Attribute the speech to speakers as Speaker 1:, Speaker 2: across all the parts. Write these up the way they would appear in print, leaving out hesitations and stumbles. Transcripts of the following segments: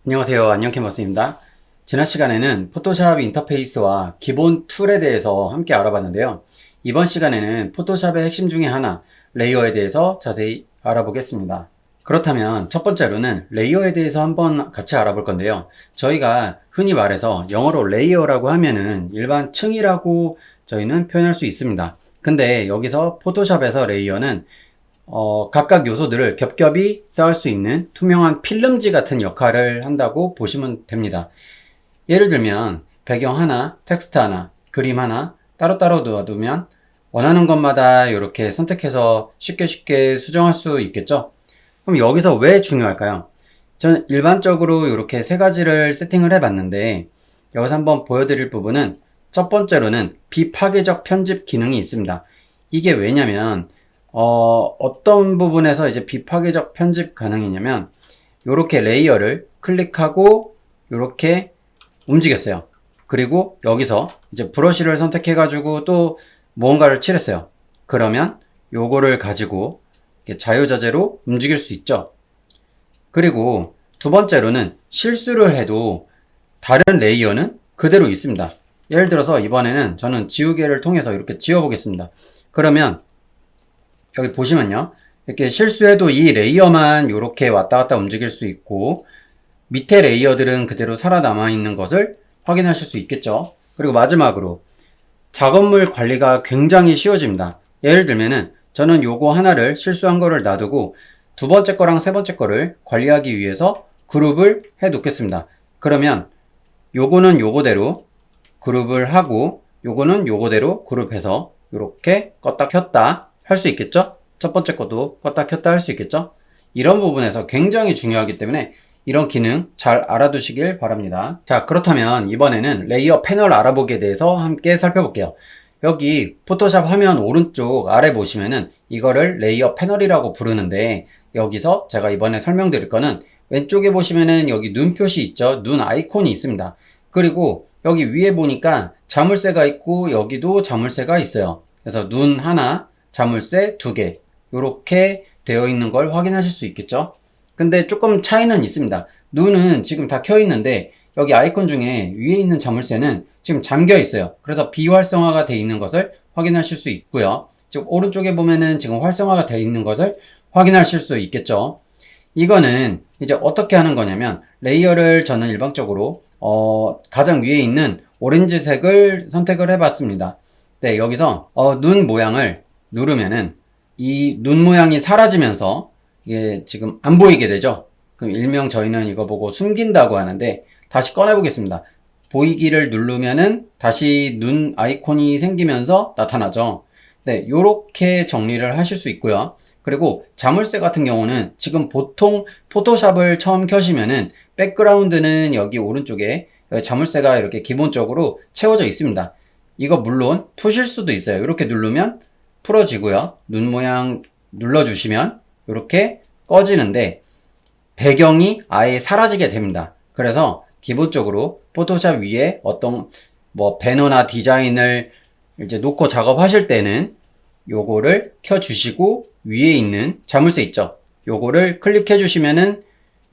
Speaker 1: 안녕하세요. 안녕캔버스입니다. 지난 시간에는 포토샵 인터페이스와 기본 툴에 대해서 함께 알아봤는데요. 이번 시간에는 포토샵의 핵심 중에 하나, 레이어에 대해서 자세히 알아보겠습니다. 그렇다면 첫 번째로는 레이어에 대해서 한번 같이 알아볼 건데요. 저희가 흔히 말해서 영어로 레이어라고 하면은 일반 층이라고 저희는 표현할 수 있습니다. 근데 여기서 포토샵에서 레이어는 각각 요소들을 겹겹이 쌓을 수 있는 투명한 필름지 같은 역할을 한다고 보시면 됩니다. 예를 들면 배경 하나, 텍스트 하나, 그림 하나 따로따로 놓아두면 원하는 것마다 이렇게 선택해서 쉽게 수정할 수 있겠죠? 그럼 여기서 왜 중요할까요? 저는 일반적으로 이렇게 세 가지를 세팅을 해봤는데 여기서 한번 보여드릴 부분은 첫 번째로는 비파괴적 편집 기능이 있습니다. 이게 왜냐면 어떤 부분에서 이제 비파괴적 편집 가능이냐면, 요렇게 레이어를 클릭하고, 요렇게 움직였어요. 그리고 여기서 이제 브러쉬를 선택해가지고 또 무언가를 칠했어요. 그러면 요거를 가지고 자유자재로 움직일 수 있죠. 그리고 두 번째로는 실수를 해도 다른 레이어는 그대로 있습니다. 예를 들어서 이번에는 저는 지우개를 통해서 이렇게 지워보겠습니다. 그러면 여기 보시면요. 이렇게 실수해도 이 레이어만 이렇게 왔다 갔다 움직일 수 있고 밑에 레이어들은 그대로 살아남아 있는 것을 확인하실 수 있겠죠. 그리고 마지막으로 작업물 관리가 굉장히 쉬워집니다. 예를 들면은 저는 요거 하나를 실수한 거를 놔두고 두 번째 거랑 세 번째 거를 관리하기 위해서 그룹을 해 놓겠습니다. 그러면 요거는 요거대로 그룹을 하고 요거는 요거대로 그룹해서 이렇게 껐다 켰다 할 수 있겠죠? 첫 번째 것도 껐다 켰다 할 수 있겠죠? 이런 부분에서 굉장히 중요하기 때문에 이런 기능 잘 알아두시길 바랍니다. 자, 그렇다면 이번에는 레이어 패널 알아보기에 대해서 함께 살펴볼게요. 여기 포토샵 화면 오른쪽 아래 보시면은 이거를 레이어 패널이라고 부르는데, 여기서 제가 이번에 설명드릴 거는 왼쪽에 보시면은 여기 눈 표시 있죠? 눈 아이콘이 있습니다. 그리고 여기 위에 보니까 자물쇠가 있고 여기도 자물쇠가 있어요. 그래서 눈 하나, 자물쇠 두 개, 이렇게 되어 있는 걸 확인하실 수 있겠죠? 근데 조금 차이는 있습니다. 눈은 지금 다 켜 있는데 여기 아이콘 중에 위에 있는 자물쇠는 지금 잠겨 있어요. 그래서 비활성화가 되어 있는 것을 확인하실 수 있고요. 지금 오른쪽에 보면은 지금 활성화가 되어 있는 것을 확인하실 수 있겠죠. 이거는 이제 어떻게 하는 거냐면, 레이어를 저는 일반적으로 가장 위에 있는 오렌지색을 선택을 해봤습니다. 네, 여기서 눈 모양을 누르면은 이 눈 모양이 사라지면서 이게 지금 안 보이게 되죠. 그럼 일명 저희는 이거 보고 숨긴다고 하는데, 다시 꺼내 보겠습니다. 보이기를 누르면은 다시 눈 아이콘이 생기면서 나타나죠. 네, 요렇게 정리를 하실 수 있고요. 그리고 자물쇠 같은 경우는 지금 보통 포토샵을 처음 켜시면은 백그라운드는 여기 오른쪽에 자물쇠가 이렇게 기본적으로 채워져 있습니다. 이거 물론 푸실 수도 있어요. 이렇게 누르면 풀어지고요. 눈 모양 눌러주시면 이렇게 꺼지는데 배경이 아예 사라지게 됩니다. 그래서 기본적으로 포토샵 위에 어떤 뭐 배너나 디자인을 이제 놓고 작업하실 때는 요거를 켜주시고 위에 있는 자물쇠 있죠? 요거를 클릭해 주시면은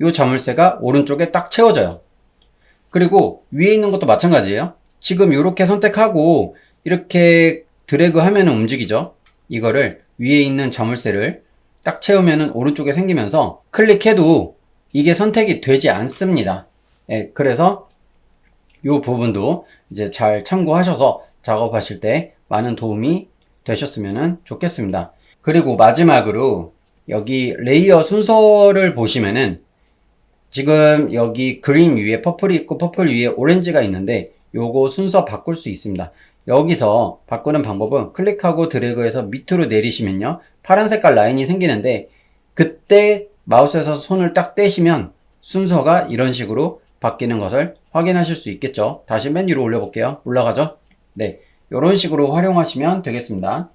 Speaker 1: 요 자물쇠가 오른쪽에 딱 채워져요. 그리고 위에 있는 것도 마찬가지예요. 지금 이렇게 선택하고 이렇게 드래그 하면 움직이죠. 이거를 위에 있는 자물쇠를 딱 채우면 오른쪽에 생기면서 클릭해도 이게 선택이 되지 않습니다. 예, 그래서 이 부분도 이제 잘 참고하셔서 작업하실 때 많은 도움이 되셨으면 좋겠습니다. 그리고 마지막으로 여기 레이어 순서를 보시면은 지금 여기 그린 위에 퍼플이 있고 퍼플 위에 오렌지가 있는데 요거 순서 바꿀 수 있습니다. 여기서 바꾸는 방법은 클릭하고 드래그해서 밑으로 내리시면요, 파란 색깔 라인이 생기는데 그때 마우스에서 손을 딱 떼시면 순서가 이런 식으로 바뀌는 것을 확인하실 수 있겠죠. 다시 맨 위로 올려볼게요. 올라가죠? 네, 이런 식으로 활용하시면 되겠습니다.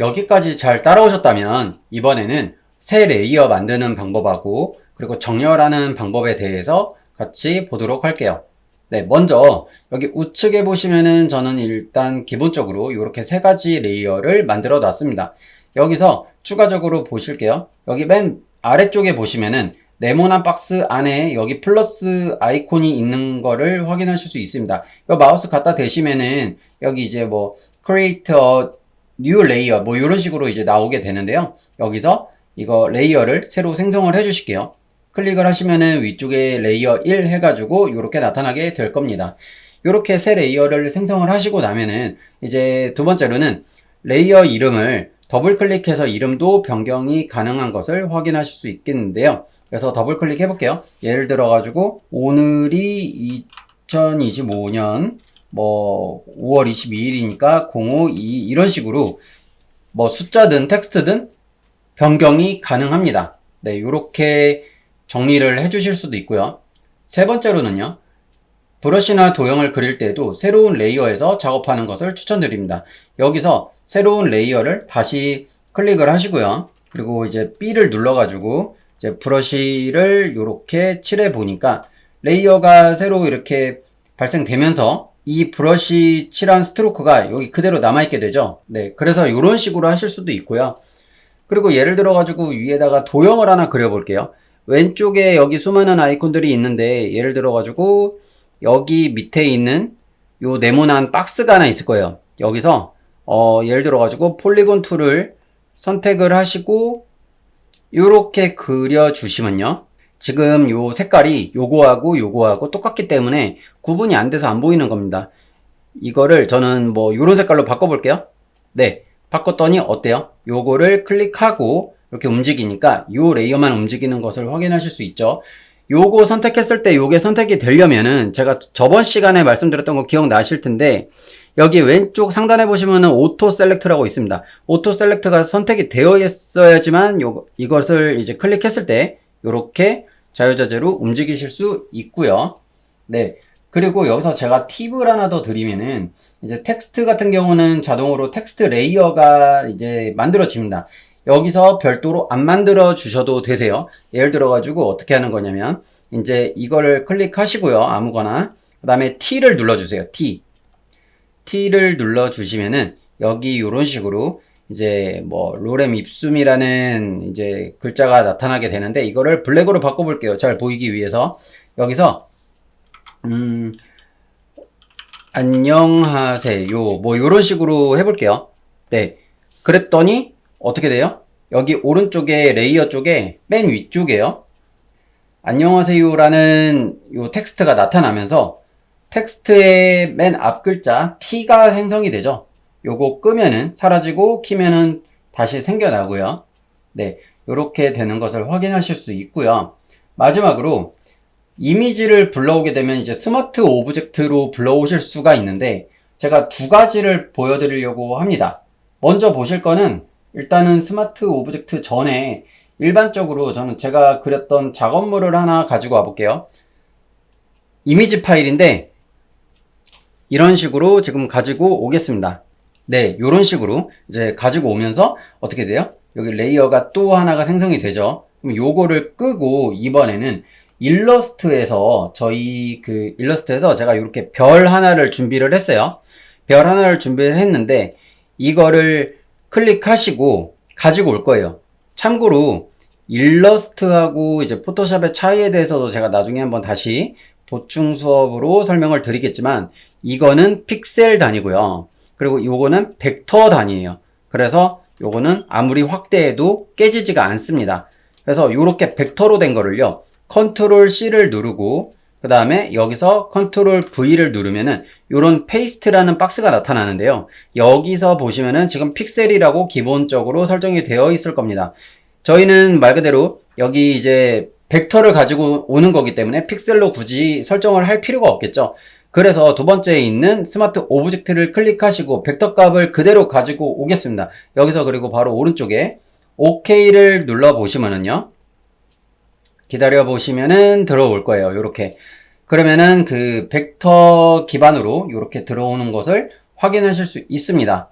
Speaker 1: 여기까지 잘 따라오셨다면 이번에는 새 레이어 만드는 방법하고 그리고 정렬하는 방법에 대해서 같이 보도록 할게요. 네, 먼저 여기 우측에 보시면은 저는 일단 기본적으로 이렇게 세 가지 레이어를 만들어 놨습니다. 여기서 추가적으로 보실게요. 여기 맨 아래쪽에 보시면은 네모난 박스 안에 여기 플러스 아이콘이 있는 거를 확인하실 수 있습니다. 이 마우스 갖다 대시면은 여기 이제 뭐 create a new layer 뭐 이런 식으로 이제 나오게 되는데요. 여기서 이거 레이어를 새로 생성을 해 주실게요. 클릭을 하시면은 위쪽에 레이어 1 해가지고 이렇게 나타나게 될 겁니다. 이렇게 새 레이어를 생성을 하시고 나면은 이제 두 번째로는 레이어 이름을 더블 클릭해서 이름도 변경이 가능한 것을 확인하실 수 있겠는데요. 그래서 더블 클릭해 볼게요. 예를 들어 가지고 오늘이 2025년 뭐 5월 22일이니까 052 이런 식으로 뭐 숫자든 텍스트든 변경이 가능합니다. 네, 이렇게 정리를 해 주실 수도 있고요. 세 번째로는요. 브러쉬나 도형을 그릴 때도 새로운 레이어에서 작업하는 것을 추천드립니다. 여기서 새로운 레이어를 다시 클릭을 하시고요. 그리고 이제 B를 눌러가지고 이제 브러쉬를 이렇게 칠해 보니까 레이어가 새로 이렇게 발생되면서 이 브러쉬 칠한 스트로크가 여기 그대로 남아있게 되죠. 네, 그래서 이런 식으로 하실 수도 있고요. 그리고 예를 들어가지고 위에다가 도형을 하나 그려볼게요. 왼쪽에 여기 수많은 아이콘들이 있는데 예를 들어가지고 여기 밑에 있는 요 네모난 박스가 하나 있을 거예요. 여기서 예를 들어 가지고 폴리곤 툴을 선택을 하시고 요렇게 그려 주시면요. 지금 요 색깔이 요거하고 똑같기 때문에 구분이 안 돼서 안 보이는 겁니다. 이거를 저는 뭐 요런 색깔로 바꿔 볼게요. 네. 바꿨더니 어때요? 요거를 클릭하고 이렇게 움직이니까 요 레이어만 움직이는 것을 확인하실 수 있죠. 요거 선택했을 때 요게 선택이 되려면은 제가 저번 시간에 말씀드렸던 거 기억나실 텐데 여기 왼쪽 상단에 보시면은 오토 셀렉트라고 있습니다. 오토 셀렉트가 선택이 되어 있어야지만 이것을 이제 클릭했을 때 요렇게 자유자재로 움직이실 수 있고요. 네. 그리고 여기서 제가 팁을 하나 더 드리면은 이제 텍스트 같은 경우는 자동으로 텍스트 레이어가 이제 만들어집니다. 여기서 별도로 안 만들어 주셔도 되세요. 예를 들어 가지고 어떻게 하는 거냐면 이제 이거를 클릭하시고요. 아무거나 그 다음에 T를 눌러 주세요. T를 눌러 주시면은 여기 이런 식으로 이제 뭐 로렘 ipsum이라는 이제 글자가 나타나게 되는데 이거를 블랙으로 바꿔 볼게요. 잘 보이기 위해서 여기서 안녕하세요. 뭐 이런 식으로 해볼게요. 네. 그랬더니 어떻게 돼요? 여기 오른쪽에 레이어 쪽에 맨 위쪽에요. 안녕하세요라는 요 텍스트가 나타나면서 텍스트의 맨 앞 글자 T가 생성이 되죠. 요거 끄면은 사라지고 키면은 다시 생겨나고요. 네. 요렇게 되는 것을 확인하실 수 있고요. 마지막으로 이미지를 불러오게 되면 이제 스마트 오브젝트로 불러오실 수가 있는데 제가 두 가지를 보여드리려고 합니다. 먼저 보실 거는 일단은 스마트 오브젝트 전에 일반적으로 저는 제가 그렸던 작업물을 하나 가지고 와 볼게요. 이미지 파일인데 이런 식으로 지금 가지고 오겠습니다. 네, 이런 식으로 이제 가지고 오면서 어떻게 돼요? 여기 레이어가 또 하나가 생성이 되죠. 그럼 요거를 끄고 이번에는 일러스트에서 일러스트에서 제가 이렇게 별 하나를 준비를 했어요. 별 하나를 준비를 했는데 이거를 클릭하시고 가지고 올 거예요. 참고로 일러스트하고 이제 포토샵의 차이에 대해서도 제가 나중에 한번 다시 보충 수업으로 설명을 드리겠지만 이거는 픽셀 단위고요. 그리고 요거는 벡터 단위예요. 그래서 요거는 아무리 확대해도 깨지지가 않습니다. 그래서 요렇게 벡터로 된 거를요. 컨트롤 C를 누르고 그 다음에 여기서 컨트롤 V를 누르면은 요런 페이스트라는 박스가 나타나는데요. 여기서 보시면은 지금 픽셀이라고 기본적으로 설정이 되어 있을 겁니다. 저희는 말 그대로 여기 이제 벡터를 가지고 오는 거기 때문에 픽셀로 굳이 설정을 할 필요가 없겠죠. 그래서 두 번째에 있는 스마트 오브젝트를 클릭하시고 벡터 값을 그대로 가지고 오겠습니다. 여기서 그리고 바로 오른쪽에 OK를 눌러 보시면은요. 기다려 보시면은 들어올 거예요. 요렇게. 그러면은 그 벡터 기반으로 요렇게 들어오는 것을 확인하실 수 있습니다.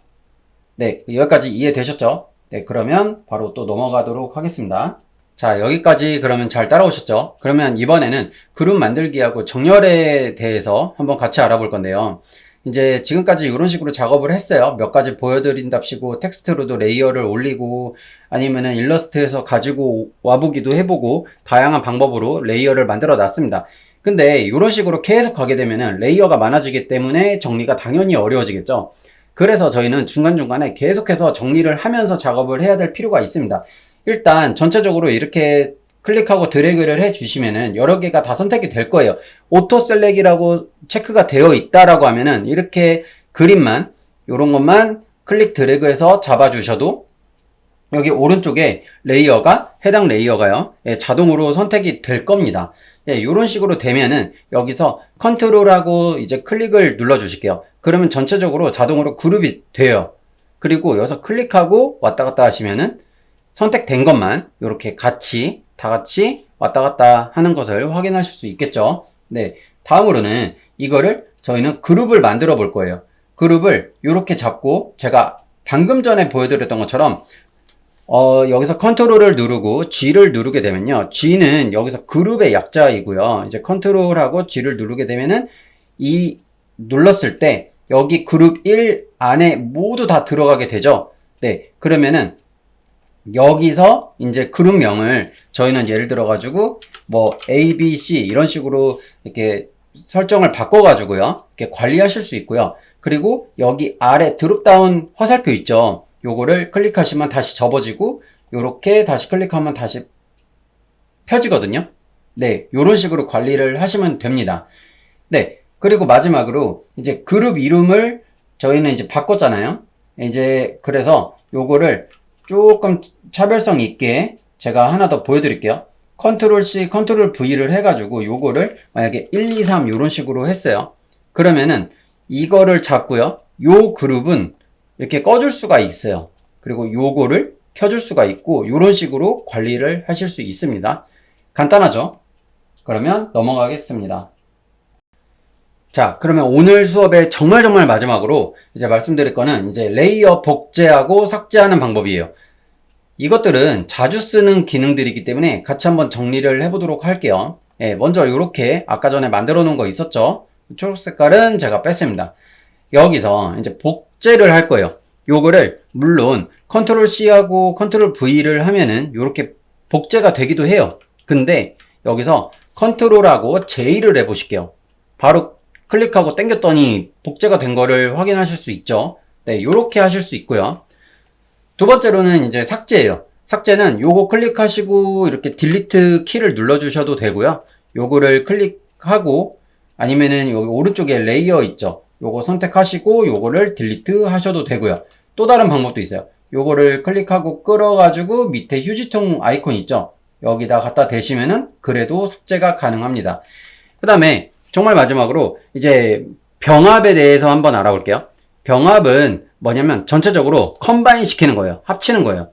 Speaker 1: 네, 여기까지 이해되셨죠? 네, 그러면 바로 또 넘어가도록 하겠습니다. 자, 여기까지 그러면 잘 따라오셨죠? 그러면 이번에는 그룹 만들기하고 정렬에 대해서 한번 같이 알아볼 건데요. 이제 지금까지 이런 식으로 작업을 했어요. 몇 가지 보여드린답시고 텍스트로도 레이어를 올리고 아니면은 일러스트에서 가지고 와보기도 해보고 다양한 방법으로 레이어를 만들어 놨습니다. 근데 이런 식으로 계속 가게 되면은 레이어가 많아지기 때문에 정리가 당연히 어려워지겠죠. 그래서 저희는 중간중간에 계속해서 정리를 하면서 작업을 해야 될 필요가 있습니다. 일단 전체적으로 이렇게 클릭하고 드래그를 해 주시면은 여러 개가 다 선택이 될 거예요. 오토 셀렉이라고 체크가 되어 있다라고 하면은 이렇게 그림만 요런 것만 클릭 드래그해서 잡아 주셔도 여기 오른쪽에 레이어가 해당 레이어가요. 예, 자동으로 선택이 될 겁니다. 예, 요런 식으로 되면은 여기서 컨트롤하고 이제 클릭을 눌러 주실게요. 그러면 전체적으로 자동으로 그룹이 돼요. 그리고 여기서 클릭하고 왔다 갔다 하시면은 선택된 것만 이렇게 같이 다 같이 왔다 갔다 하는 것을 확인하실 수 있겠죠. 네, 다음으로는 이거를 저희는 그룹을 만들어 볼 거예요. 그룹을 이렇게 잡고 제가 방금 전에 보여드렸던 것처럼 여기서 컨트롤을 누르고 G를 누르게 되면요. G는 여기서 그룹의 약자이고요. 이제 컨트롤하고 G를 누르게 되면은 이 눌렀을 때 여기 그룹 1 안에 모두 다 들어가게 되죠. 네, 그러면은 여기서 이제 그룹명을 저희는 예를 들어 가지고 뭐 A, B, C 이런 식으로 이렇게 설정을 바꿔 가지고요. 이렇게 관리하실 수 있고요. 그리고 여기 아래 드롭다운 화살표 있죠. 요거를 클릭하시면 다시 접어지고 요렇게 다시 클릭하면 다시 펴지거든요. 네, 요런 식으로 관리를 하시면 됩니다. 네, 그리고 마지막으로 이제 그룹 이름을 저희는 이제 바꿨잖아요. 이제 그래서 요거를 조금 차별성 있게 제가 하나 더 보여드릴게요. 컨트롤 C, 컨트롤 V를 해가지고 요거를 만약에 1, 2, 3 요런 식으로 했어요. 그러면은 이거를 잡고요. 요 그룹은 이렇게 꺼줄 수가 있어요. 그리고 요거를 켜줄 수가 있고 요런 식으로 관리를 하실 수 있습니다. 간단하죠? 그러면 넘어가겠습니다. 자, 그러면 오늘 수업의 정말 마지막으로 이제 말씀드릴 거는 이제 레이어 복제하고 삭제하는 방법이에요. 이것들은 자주 쓰는 기능들이기 때문에 같이 한번 정리를 해보도록 할게요. 예, 먼저 이렇게 아까 전에 만들어 놓은 거 있었죠? 초록 색깔은 제가 뺐습니다. 여기서 이제 복제를 할 거예요. 요거를 물론 컨트롤 C하고 컨트롤 V를 하면은 이렇게 복제가 되기도 해요. 근데 여기서 컨트롤하고 J를 해보실게요. 바로 클릭하고 당겼더니 복제가 된 거를 확인하실 수 있죠. 네, 요렇게 하실 수 있고요. 두 번째로는 이제 삭제예요. 삭제는 요거 클릭하시고 이렇게 딜리트 키를 눌러주셔도 되고요. 요거를 클릭하고 아니면은 여기 오른쪽에 레이어 있죠. 요거 선택하시고 요거를 딜리트 하셔도 되고요. 또 다른 방법도 있어요. 요거를 클릭하고 끌어가지고 밑에 휴지통 아이콘 있죠. 여기다 갖다 대시면은 그래도 삭제가 가능합니다. 그 다음에 정말 마지막으로 이제 병합에 대해서 한번 알아볼게요. 병합은 뭐냐면 전체적으로 컴바인 시키는 거예요. 합치는 거예요.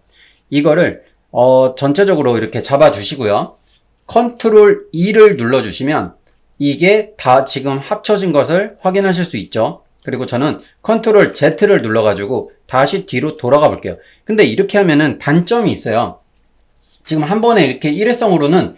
Speaker 1: 이거를 전체적으로 이렇게 잡아 주시고요. 컨트롤 E를 눌러 주시면 이게 다 지금 합쳐진 것을 확인하실 수 있죠. 그리고 저는 컨트롤 Z를 눌러 가지고 다시 뒤로 돌아가 볼게요. 근데 이렇게 하면은 단점이 있어요. 지금 한 번에 이렇게 일회성으로는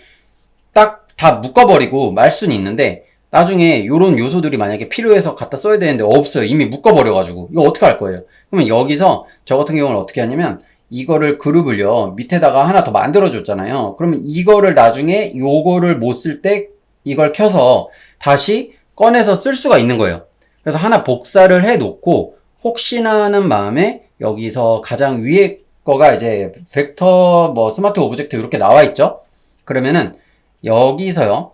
Speaker 1: 딱 다 묶어버리고 말 수는 있는데 나중에 요런 요소들이 만약에 필요해서 갖다 써야 되는데 없어요. 이미 묶어버려가지고. 이거 어떻게 할 거예요? 그러면 여기서 저 같은 경우는 어떻게 하냐면 이거를 그룹을요. 밑에다가 하나 더 만들어줬잖아요. 그러면 이거를 나중에 요거를 못 쓸 때 이걸 켜서 다시 꺼내서 쓸 수가 있는 거예요. 그래서 하나 복사를 해 놓고 혹시나 하는 마음에 여기서 가장 위에 거가 이제 벡터 뭐 스마트 오브젝트 이렇게 나와 있죠? 그러면은 여기서요.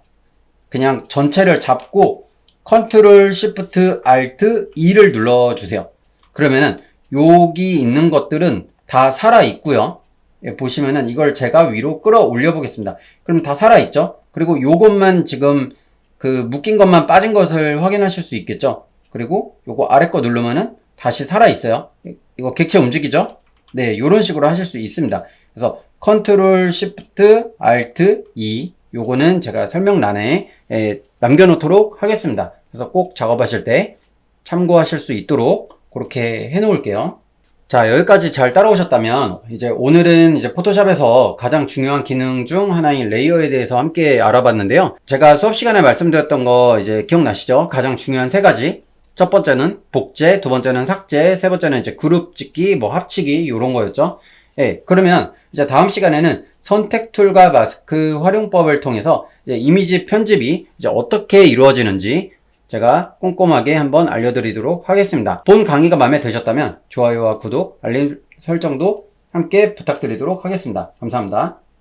Speaker 1: 그냥 전체를 잡고 컨트롤 시프트 알트 E를 눌러주세요. 그러면은 여기 있는 것들은 다 살아 있고요. 예, 보시면은 이걸 제가 위로 끌어올려 보겠습니다. 그럼 다 살아 있죠? 그리고 요것만 지금 그 묶인 것만 빠진 것을 확인하실 수 있겠죠? 그리고 요거 아래 거 누르면은 다시 살아 있어요. 이거 객체 움직이죠? 네, 요런 식으로 하실 수 있습니다. 그래서 컨트롤 시프트 알트 E 요거는 제가 설명란에 남겨놓도록 하겠습니다. 그래서 꼭 작업하실 때 참고하실 수 있도록 그렇게 해놓을게요. 자, 여기까지 잘 따라오셨다면 이제 오늘은 이제 포토샵에서 가장 중요한 기능 중 하나인 레이어에 대해서 함께 알아봤는데요. 제가 수업 시간에 말씀드렸던 거 이제 기억나시죠? 가장 중요한 세 가지. 첫 번째는 복제, 두 번째는 삭제, 세 번째는 이제 그룹 찍기, 뭐 합치기, 요런 거였죠. 예, 그러면 이제 다음 시간에는 선택 툴과 마스크 활용법을 통해서 이제 이미지 편집이 이제 어떻게 이루어지는지 제가 꼼꼼하게 한번 알려드리도록 하겠습니다. 본 강의가 마음에 드셨다면 좋아요와 구독, 알림 설정도 함께 부탁드리도록 하겠습니다. 감사합니다.